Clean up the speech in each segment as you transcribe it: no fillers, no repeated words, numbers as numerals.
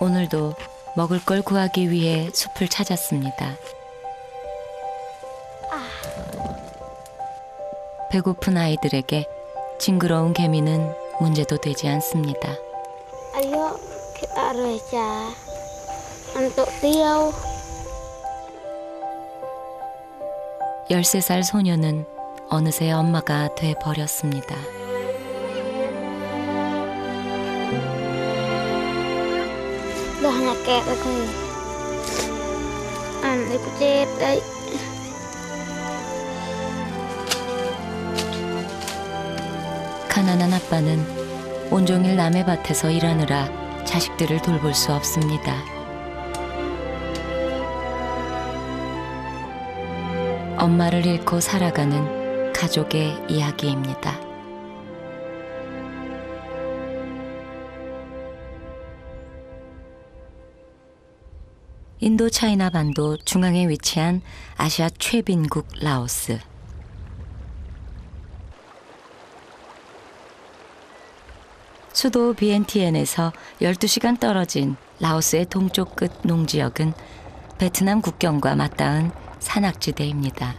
오늘도 먹을 걸 구하기 위해 숲을 찾았습니다. 배고픈 아이들에게 징그러운 개미는 문제도 되지 않습니다. Ayo kita reja untuk tiêu. 13살 소녀는 어느새 엄마가 돼 버렸습니다. Dah ngakek lagi. Iku chết đấy. 가난한 아빠는 온종일 남의 밭에서 일하느라 자식들을 돌볼 수 없습니다. 엄마를 잃고 살아가는 가족의 이야기입니다. 인도 차이나 반도 중앙에 위치한 아시아 최빈국 라오스. 수도 비엔티엔에서 12시간 떨어진 라오스의 동쪽 끝 농지역은 베트남 국경과 맞닿은 산악지대입니다.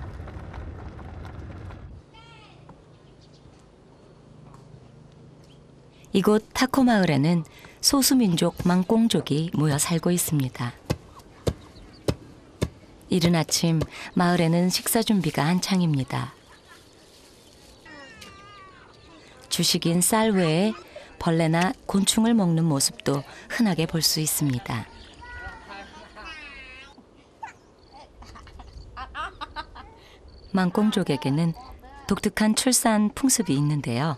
이곳 타코 마을에는 소수민족 망꽁족이 모여 살고 있습니다. 이른 아침 마을에는 식사 준비가 한창입니다. 주식인 쌀 외에 벌레나 곤충을 먹는 모습도 흔하게 볼 수 있습니다. 망꽁족에게는 독특한 출산 풍습이 있는데요.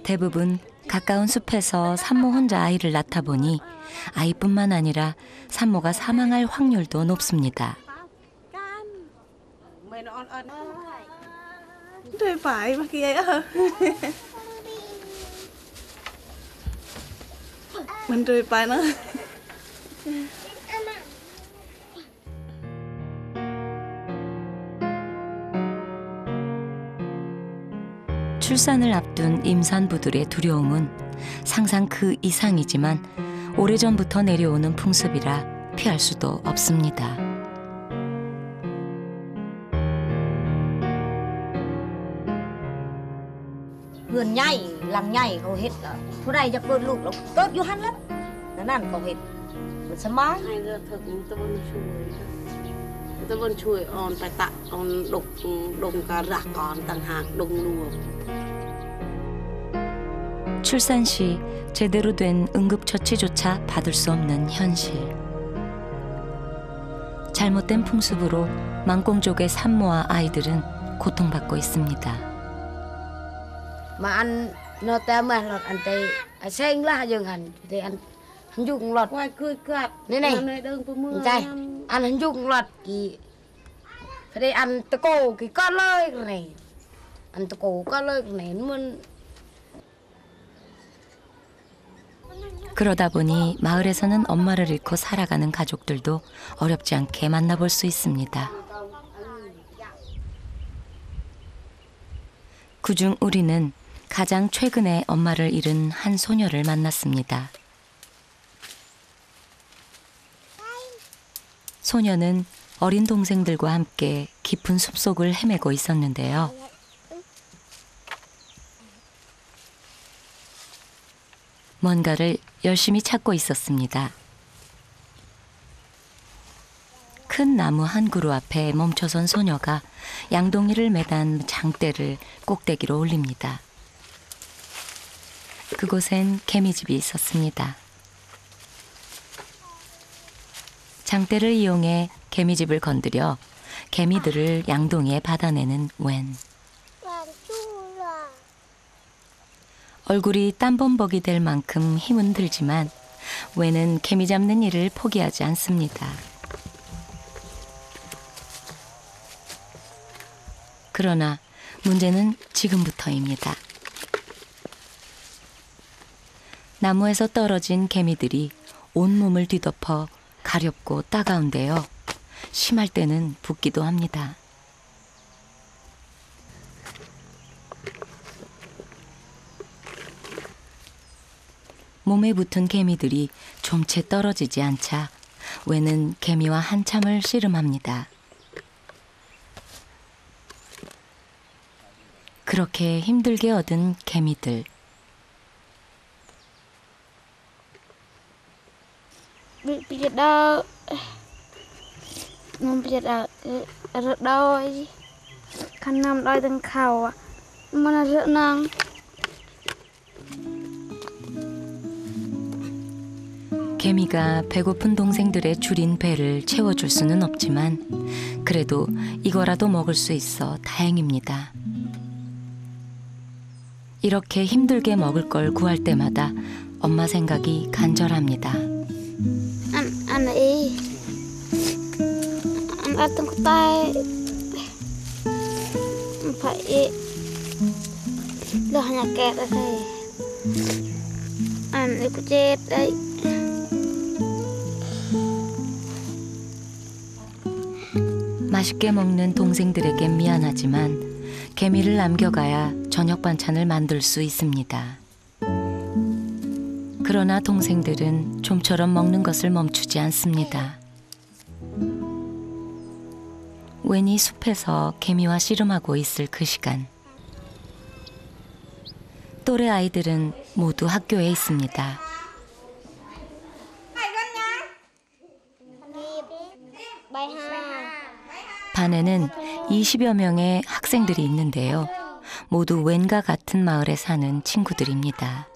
대부분 가까운 숲에서 산모 혼자 아이를 낳다 보니 아이뿐만 아니라 산모가 사망할 확률도 높습니다. 출산을 앞둔 임산부들의 두려움은 상상 그 이상이지만 오래전부터 내려오는 풍습이라 피할 수도 없습니다. vườn nhảy làng nhảy hầu hết chỗ này cho con lục tốt vô hắn lắm nó nằm hầu hết một sớm mai hay là thực tôi vẫn chui on phải tạ on đồng cả rạc còn tầng hạt đồng lùa. 출산 시 제대로 된 응급처치조차 받을 수 없는 현실. 잘못된 풍습으로 망꽁족의 산모와 아이들은 고통받고 있습니다. mà ăn nó ta mà lọt ăn tây xanh lá dừng hẳn thì ăn dùng lọt Ngoài cười cạp này này trai ăn dùng lọt thì phải đây ăn tơ cổ cái con lơi này ăn tơ cổ con lơi này luôn. 그러다 보니 마을에서는 엄마를 잃고 살아가는 가족들도 어렵지 않게 만나볼 수 있습니다. 그중 우리는 가장 최근에 엄마를 잃은 한 소녀를 만났습니다. 소녀는 어린 동생들과 함께 깊은 숲속을 헤매고 있었는데요. 뭔가를 열심히 찾고 있었습니다. 큰 나무 한 그루 앞에 멈춰선 소녀가 양동이를 매단 장대를 꼭대기로 올립니다. 그곳엔 개미집이 있었습니다. 장대를 이용해 개미집을 건드려 개미들을 양동이에 받아내는 웬. 얼굴이 땀범벅이 될 만큼 힘은 들지만 웬은 개미 잡는 일을 포기하지 않습니다. 그러나 문제는 지금부터입니다. 나무에서 떨어진 개미들이 온몸을 뒤덮어 가렵고 따가운데요. 심할 때는 붓기도 합니다. 몸에 붙은 개미들이 좀채 떨어지지 않자 웨는 개미와 한참을 씨름합니다. 그렇게 힘들게 얻은 개미들. Bị đau Nằm bị đau Rất đau ấy Khăn nằm đau từng khảo Mà là rất nặng 개미가 배고픈 동생들의 줄인 배를 채워줄 수는 없지만 그래도 이거라도 먹을 수 있어 다행입니다. 이렇게 힘들게 먹을 걸 구할 때마다 엄마 생각이 간절합니다. Ăn ấy Ăn ăn từng tay Phải Lo hanya kẹt ở đây Ăn ấy cũng chết đấy 맛있게 먹는 동생들에게 미안하지만 개미를 남겨가야 저녁 반찬을 만들 수 있습니다. 그러나 동생들은 좀처럼 먹는 것을 멈추지 않습니다. 웬이 숲에서 개미와 씨름하고 있을 그 시간. 또래 아이들은 모두 학교에 있습니다. 반에는 20여 명의 학생들이 있는데요. 모두 웬과 같은 마을에 사는 친구들입니다.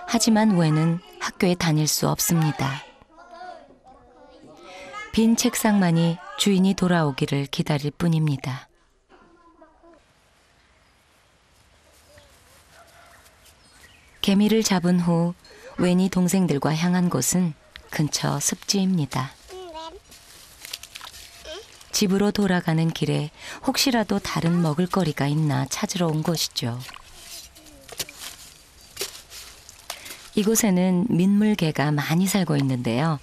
하지만 웬은 학교에 다닐 수 없습니다. 빈 책상만이 주인이 돌아오기를 기다릴 뿐입니다. 개미를 잡은 후 웬이 동생들과 향한 곳은 근처 습지입니다. 집으로 돌아가는 길에 혹시라도 다른 먹을거리가 있나 찾으러 온 것이죠. 이곳에는 민물개가 많이 살고 있는데요.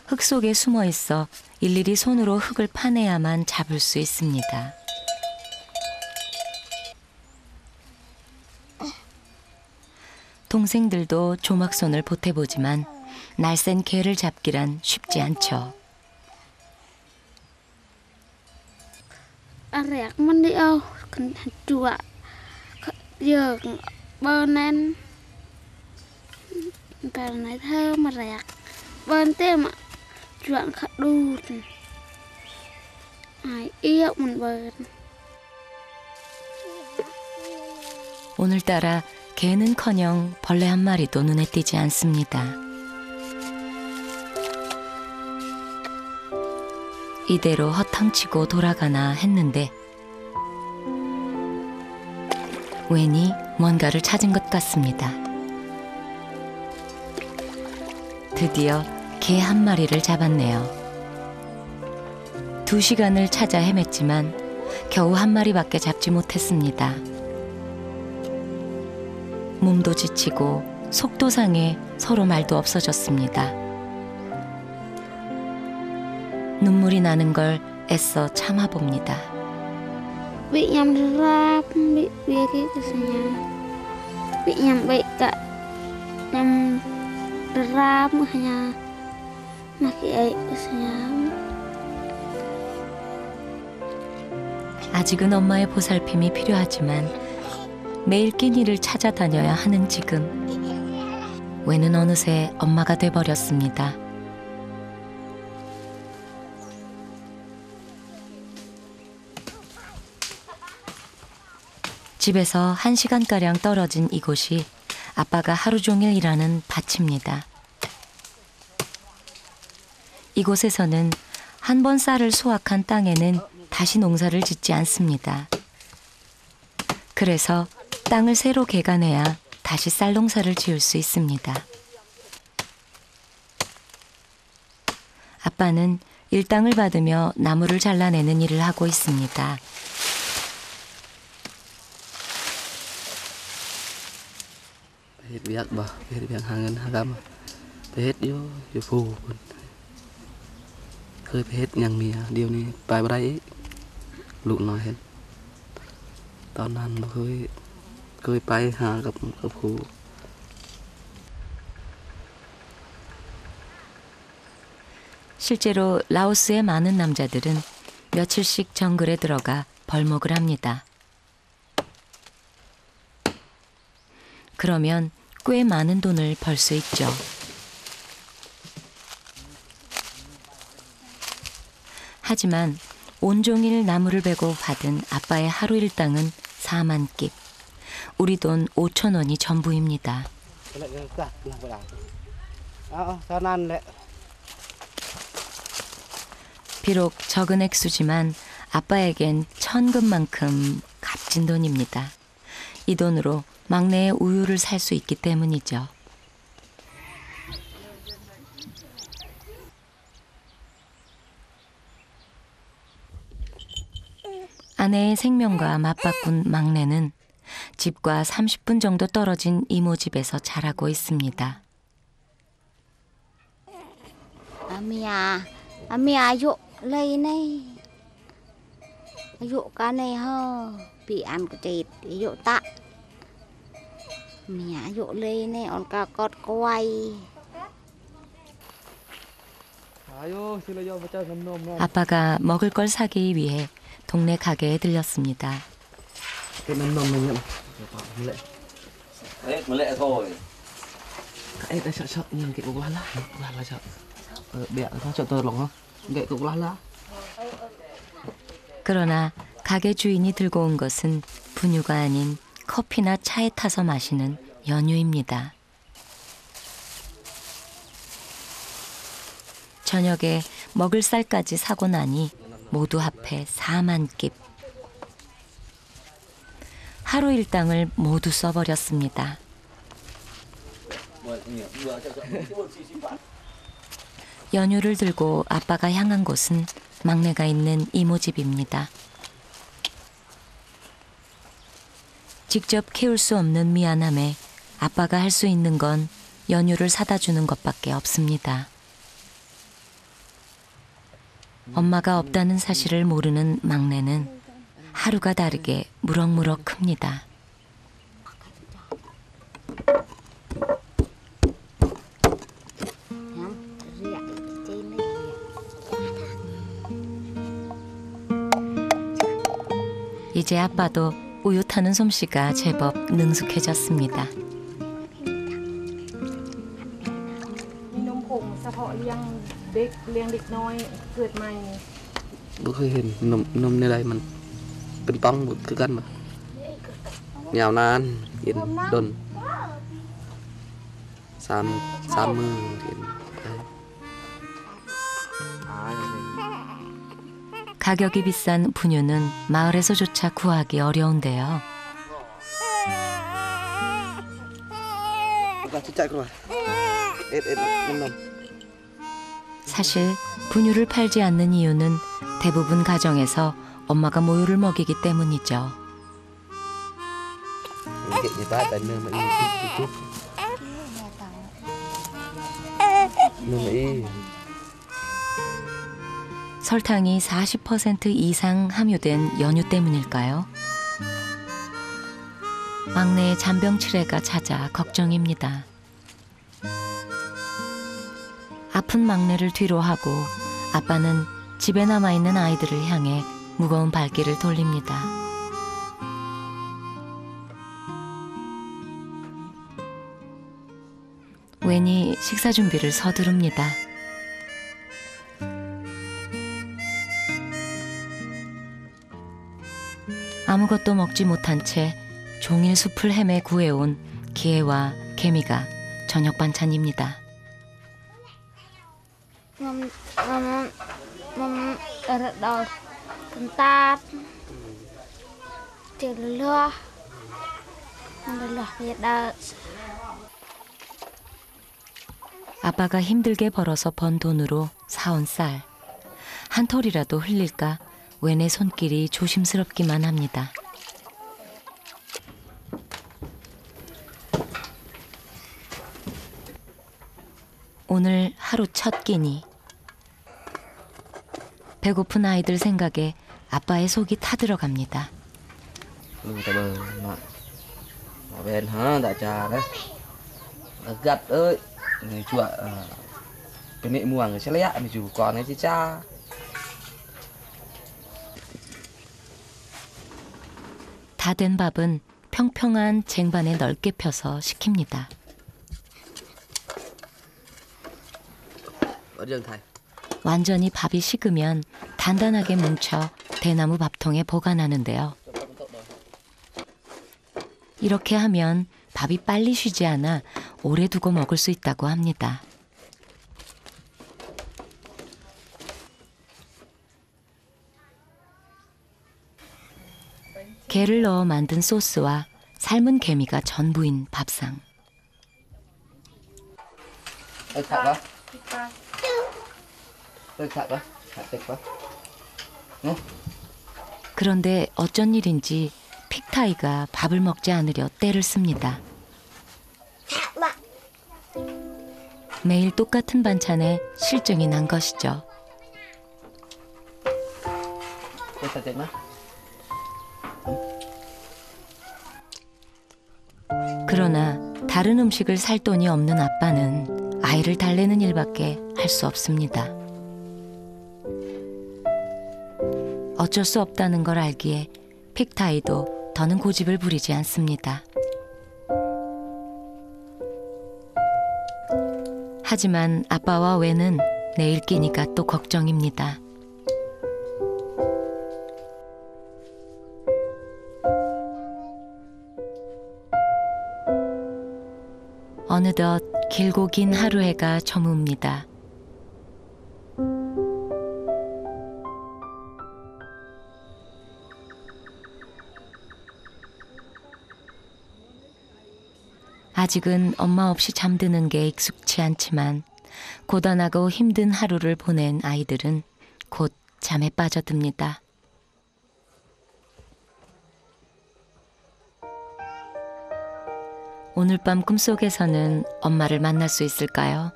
흙 속에 숨어 있어 일일이 손으로 흙을 파내야만 잡을 수 있습니다. 동생들도 조막손을 보태보지만 날쌘 개를 잡기란 쉽지 않죠. Rạc mình đi ô Cần chùa Giờ bơ nên Bà này thơ mà rạc Bơn thế mà Chuyện khá đút Ai yêu mình bơn 오늘따라 개는커녕 벌레 한 마리도 눈에 띄지 않습니다. 이대로 허탕치고 돌아가나 했는데 웬이 뭔가를 찾은 것 같습니다. 드디어 개 한 마리를 잡았네요. 2시간을 찾아 헤맸지만 겨우 한 마리밖에 잡지 못했습니다. 몸도 지치고 속도 상해 서로 말도 없어졌습니다. 눈물이 나는 걸 애써 참아봅니다. Bị nhầm rạp Bị bia cái nhà Bị nhầm bị cả Nhầm rạp nhà Mà cái ấy nhà 아직은 엄마의 보살핌이 필요하지만 매일 끼니를 찾아다녀야 하는 지금 웬은 어느새 엄마가 돼버렸습니다. 집에서 1시간가량 떨어진 이곳이 아빠가 하루 종일 일하는 밭입니다. 이곳에서는 한 번 쌀을 수확한 땅에는 다시 농사를 짓지 않습니다. 그래서 땅을 새로 개간해야 다시 쌀 농사를 지을 수 있습니다. 아빠는 일당을 받으며 나무를 잘라내는 일을 하고 있습니다. việc bà hết việc hàng ngân hàng gam hết vô phù khơi hết nhang mía điều này bài đây lụ nói hết tao nan mà khơi bay hà gặp phù. 실제로 라오스의 많은 남자들은 며칠씩 정글에 들어가 벌목을 합니다. 그러면 꽤 많은 돈을 벌 수 있죠. 하지만 온종일 나무를 베고 받은 아빠의 하루 일당은 4만 깁. 우리 돈 5,000원이 전부입니다. 비록 적은 액수지만 아빠에겐 천금만큼 값진 돈입니다. 이 돈으로 막내의 우유를 살 수 있기 때문이죠. 아내의 생명과 맞바꾼 막내는 집과 30분 정도 떨어진 이모 집에서 자라고 있습니다. Ami ayo lây này ayo cá này hơ bị ăn cái chết ayo tạ mi ayo lây này on cá cọt quay. 아빠가 먹을 걸 사기 위해 동네 가게에 들렸습니다. Cái nấm nồng này nhậm Hết lệ thôi. cái đã sợ nhìn cái cục lá sợ bẹ nó sợ tơ lòng không cái cục lá 그러나 가게 주인이 들고 온 것은 분유가 아닌 커피나 차에 타서 마시는 연유입니다. 저녁에 먹을 쌀까지 사고 나니 모두 합해 4만 깁. 하루 일당을 모두 써버렸습니다. 연유를 들고 아빠가 향한 곳은 막내가 있는 이모 집입니다. 직접 키울 수 없는 미안함에 아빠가 할 수 있는 건 연유를 사다 주는 것밖에 없습니다. 엄마가 없다는 사실을 모르는 막내는 하루가 다르게 무럭무럭 큽니다. 이제 아빠도 우유 타는 솜씨가 제법 능숙해졌습니다. bữa khơi hình nôm nơi đây mình bên tông một cái cân mà nhào nan hiện đồn sam mưa hiện 가격이 비싼 분유는 마을에서조차 구하기 어려운데요. 사실 분유를 팔지 않는 이유는 대부분 가정에서 엄마가 모유를 먹이기 때문이죠. 설탕이 40% 이상 함유된 연유 때문일까요? 막내의 잔병치레가 찾아 걱정입니다. 아픈 막내를 뒤로하고 아빠는 집에 남아있는 아이들을 향해 무거운 발길을 돌립니다. 웬이 식사 준비를 서두릅니다. 아무것도 먹지 못한 채 종일 숲을 헤매 구해온 기회와 개미가 저녁 반찬입니다. Đào tát tiền lừa đào. 아빠가 힘들게 벌어서 번 돈으로 사온 쌀. 한 톨이라도 흘릴까 웬의 손길이 조심스럽기만 합니다. 오늘 하루 첫 끼니. 배고픈 아이들 생각에 아빠의 속이 타들어갑니다. Bên hả đại trà đấy gặt ơi người chua cái nệ muồng sẽ lấy mình chủ còn ấy chứ cha. 다 된 밥은 평평한 쟁반에 넓게 펴서 식힙니다. 어디랑 thay 완전히 밥이 식으면 단단하게 뭉쳐 대나무 밥통에 보관하는데요. 이렇게 하면 밥이 빨리 쉬지 않아 오래 두고 먹을 수 있다고 합니다. 게를 넣어 만든 소스와 삶은 개미가 전부인 밥상. Thạc quá thạc quá. 그런데 어쩐 일인지 픽타이가 밥을 먹지 않으려 떼를 씁니다. 매일 똑같은 반찬에 실증이 난 것이죠. 그러나 다른 음식을 살 돈이 없는 아빠는 아이를 달래는 일밖에 할 수 없습니다. 어쩔 수 없다는 걸 알기에 픽타이도 더는 고집을 부리지 않습니다. 하지만 아빠와 웨는 내일 끼니가 또 걱정입니다. 어느덧 길고 긴 하루해가 저뭅니다. 아직은 엄마 없이 잠드는 게 익숙치 않지만 고단하고 힘든 하루를 보낸 아이들은 곧 잠에 빠져듭니다. 오늘 밤 꿈속에서는 엄마를 만날 수 있을까요?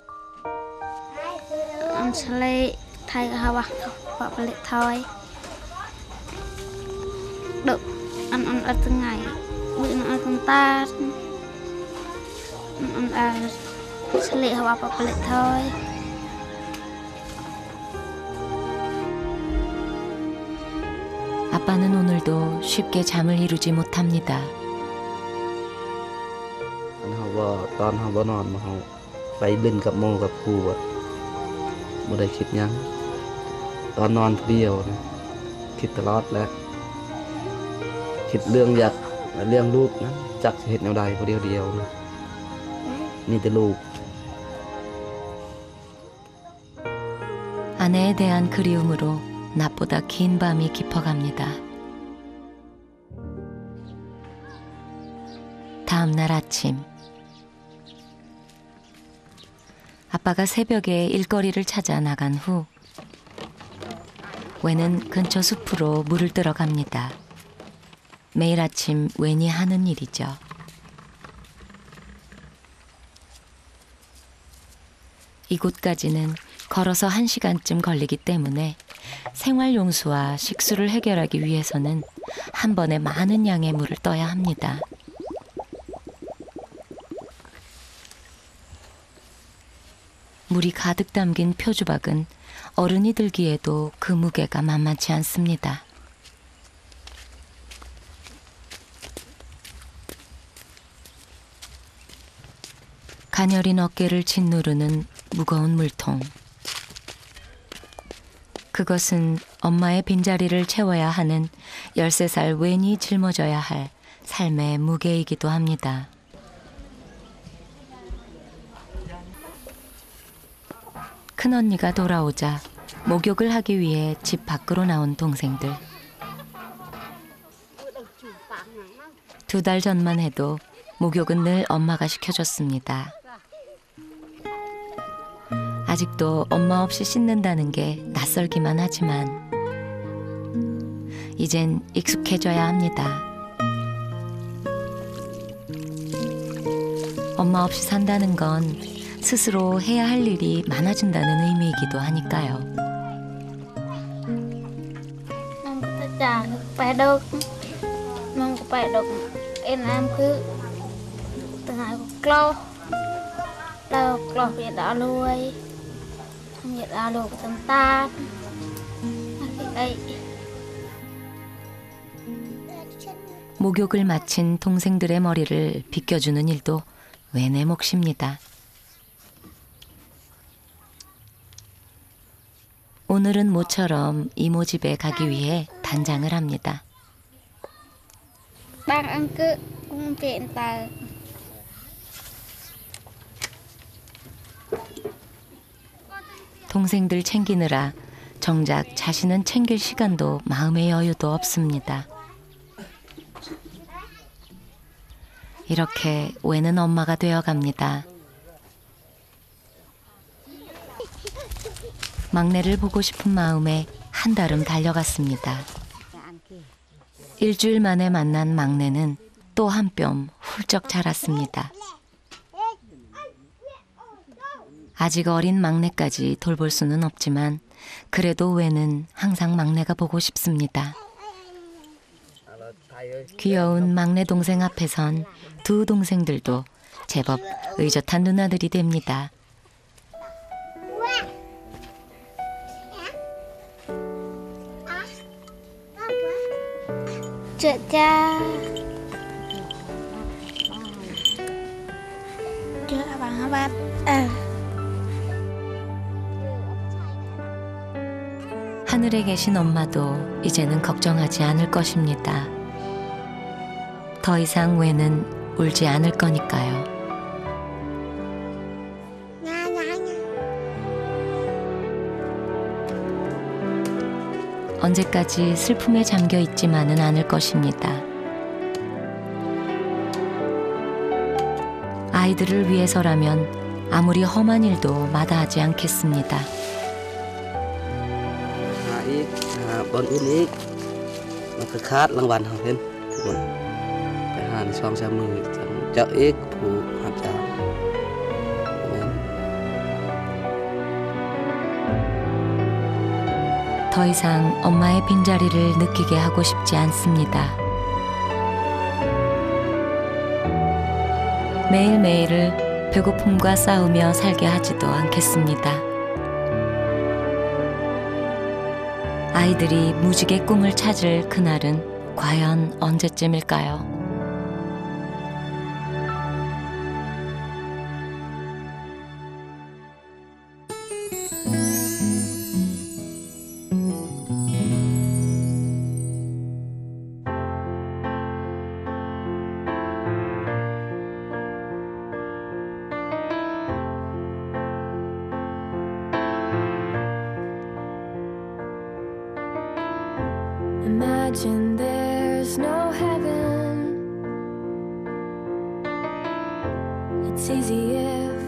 Ăn salé thay hao bạc lệ thôi. Được ăn ở từng ngày, bữa nó ăn con ta. ăn salé hao bạc lệ thôi. 아빠는 오늘도 쉽게 잠을 이루지 못합니다. Con họ vẫn ngon mà họ bay bênกับโมกับครูแบบไม่ได้คิดยังตอนนอนคนเดียวนะคิดตลอดแล้วคิดเรื่องอยากเรื่องลูกนะจักเห็นแนวใดคนเดียวนะมีแต่ลูก 아내에 대한 그리움으로 낮보다 긴 밤이 깊어갑니다. 다음 날 아침 아빠가 새벽에 일거리를 찾아 나간 후 웬은 근처 숲으로 물을 뜨러 갑니다. 매일 아침 웬이 하는 일이죠. 이곳까지는 걸어서 1시간쯤 걸리기 때문에 생활용수와 식수를 해결하기 위해서는 한 번에 많은 양의 물을 떠야 합니다. 물이 가득 담긴 표주박은 어른이 들기에도 그 무게가 만만치 않습니다. 가녀린 어깨를 짓누르는 무거운 물통. 그것은 엄마의 빈자리를 채워야 하는 13살 웬이 짊어져야 할 삶의 무게이기도 합니다. 큰언니가 돌아오자 목욕을 하기 위해 집 밖으로 나온 동생들. 2달 전만 해도 목욕은 늘 엄마가 시켜줬습니다. 아직도 엄마 없이 씻는다는 게 낯설기만 하지만 이젠 익숙해져야 합니다. 엄마 없이 산다는 건 스스로 해야 할 일이 많아진다는 의미이기도 하니까요. Mong có trả phải được. Mong có phải được. Em cứ từ ngày có lâu. Đâu lâu việc đã nuôi. Việc đã luộc tầm ta. Đây. 목욕을 마친 동생들의 머리를 빗겨주는 일도 왜 내 몫입니다. 오늘은 모처럼 이모 집에 가기 위해 단장을 합니다. Bác ăn cứ cũng tiện tờ. 동생들 챙기느라 정작 자신은 챙길 시간도 마음의 여유도 없습니다. 이렇게 외는 엄마가 되어갑니다. 막내를 보고 싶은 마음에 한달음 달려갔습니다. 일주일 만에 만난 막내는 또 한 뼘 훌쩍 자랐습니다. 아직 어린 막내까지 돌볼 수는 없지만 그래도 외는 항상 막내가 보고 싶습니다. 귀여운 막내 동생 앞에선 두 동생들도 제법 의젓한 누나들이 됩니다. Chợ cha. Chợ bằng bát. 하늘에 계신 엄마도 이제는 걱정하지 않을 것입니다. 더 이상 외는 울지 않을 거니까요. 언제까지 슬픔에 잠겨 있지만은 않을 것입니다. 아이들을 위해서라면 아무리 험한 일도 마다하지 않겠습니다. Bọn út ít nó cứ khát lăng bàn học lên phải hàn xong xem mười chợ ít phụ hạt cháo 더 이상 엄마의 빈자리를 느끼게 하고 싶지 않습니다. 매일매일을 배고픔과 싸우며 살게 하지도 않겠습니다. 아이들이 무지개 꿈을 찾을 그날은 과연 언제쯤일까요? Imagine there's no heaven. It's easy if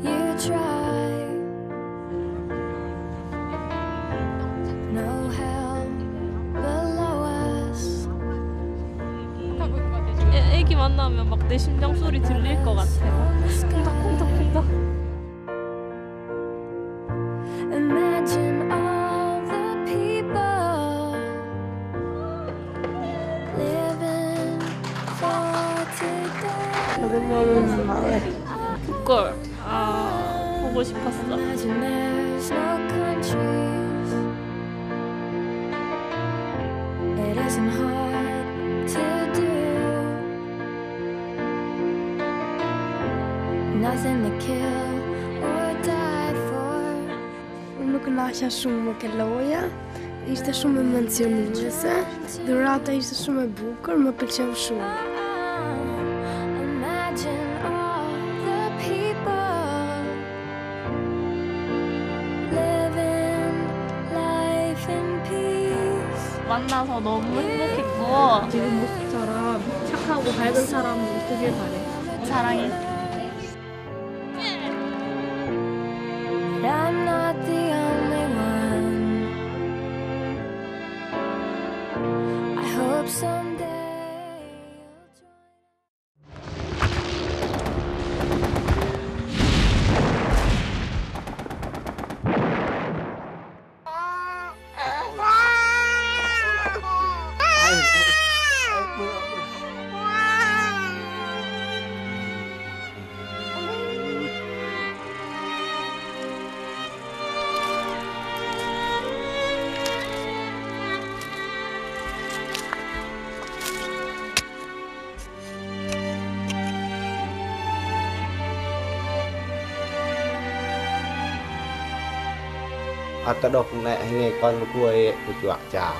you try. No hell below us. 애기 만나면 막 내 심장 소리 들릴 것 같아. 콩닥콩닥콩닥. Imagine all the people living for today. 그걸 보고 싶었어. Imagine there's no countries. It isn't hard to do. Nothing to kill or die for. Nuk lasha shumë më ke loja, ishte shumë emocionuese, dhurata ishte shumë e bukur, më pëlqeu shumë. Imagine all the people living life in peace. 만나서 너무 행복했고 지금 모습처럼 착하고 밝은 사람 되길 바래. 사랑해. But I'm not the only one. I hope someday you'll join. Atau dok naik hingga kon kuai kucuak jam.